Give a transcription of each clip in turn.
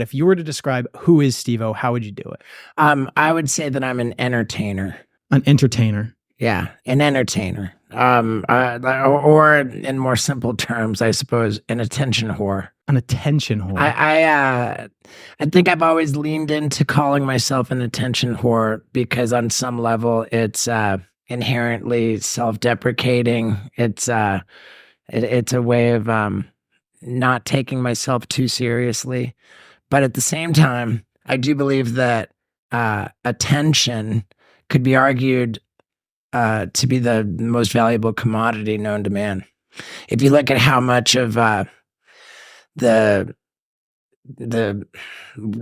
If you were to describe who is Steve-O, how would you do it? I would say that I'm an entertainer. An entertainer. Yeah, an entertainer. Or in more simple terms, I suppose, an attention whore. An attention whore. I think I've always leaned into calling myself an attention whore because on some level it's inherently self-deprecating. It's a way of not taking myself too seriously. But at the same time, I do believe that attention could be argued to be the most valuable commodity known to man. If you look at how much of the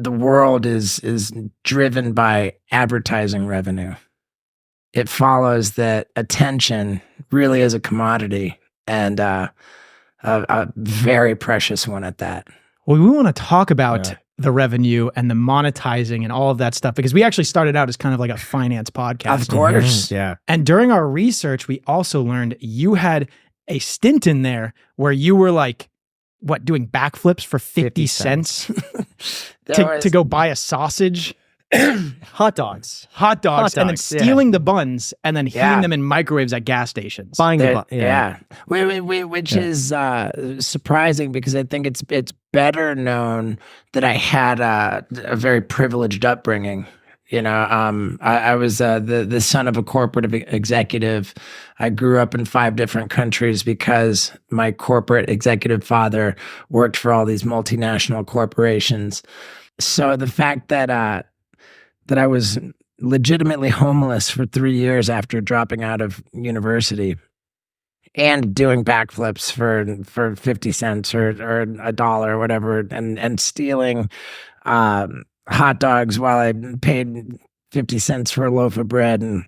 world is driven by advertising revenue, it follows that attention really is a commodity, and a very precious one at that. Well, we want to talk about the revenue and the monetizing and all of that stuff, because we actually started out as kind of like a finance podcast. Of course. Yeah. And during our research, we also learned you had a stint in there where you were like, what, doing backflips for 50 cents to go buy a sausage? Hot dogs. Hot dogs, and then stealing the buns and then heating them in microwaves at gas stations. Buying the which is surprising because I think it's better known that I had a very privileged upbringing. You know, I was the son of a corporate executive. I grew up in 5 different countries because my corporate executive father worked for all these multinational corporations. So the fact that I was legitimately homeless for 3 years after dropping out of university and doing backflips for 50 cents or $1 or whatever, and stealing hot dogs while I paid 50 cents for a loaf of bread. And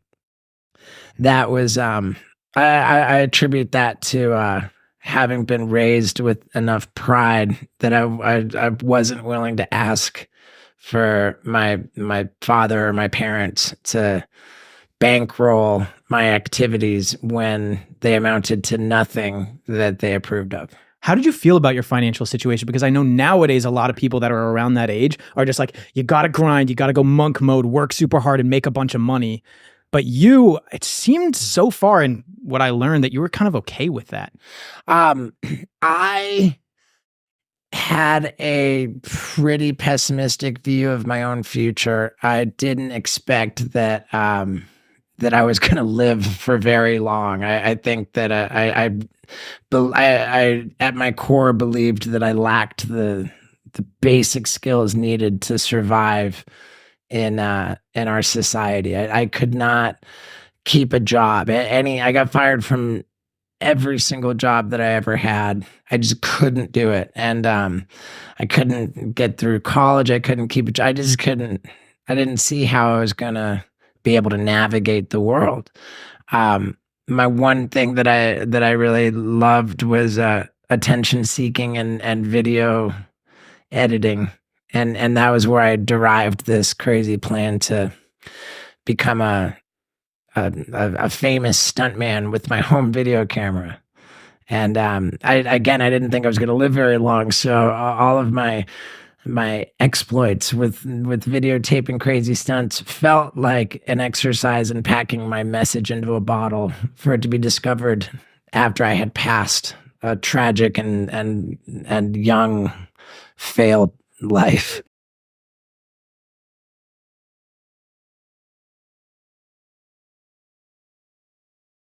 that was, I attribute that to having been raised with enough pride that I wasn't willing to ask for my father or my parents to bankroll my activities when they amounted to nothing that they approved of. How did you feel about your financial situation? Because I know nowadays a lot of people that are around that age are just like, you got to grind, you got to go monk mode, work super hard and make a bunch of money. But you, it seemed so far in what I learned that you were kind of okay with that. I had a pretty pessimistic view of my own future. I didn't expect that that I was going to live for very long. I think that I at my core believed that I lacked the basic skills needed to survive in our society. I could not keep a job. I got fired from every single job that I ever had. I just couldn't do it. And I couldn't get through college. I couldn't keep it. I just couldn't. I didn't see how I was going to be able to navigate the world. My one thing that I really loved was attention seeking and video editing. And that was where I derived this crazy plan to become a famous stuntman with my home video camera. And I didn't think I was going to live very long. So all of my exploits with videotaping crazy stunts felt like an exercise in packing my message into a bottle for it to be discovered after I had passed a tragic and young failed life.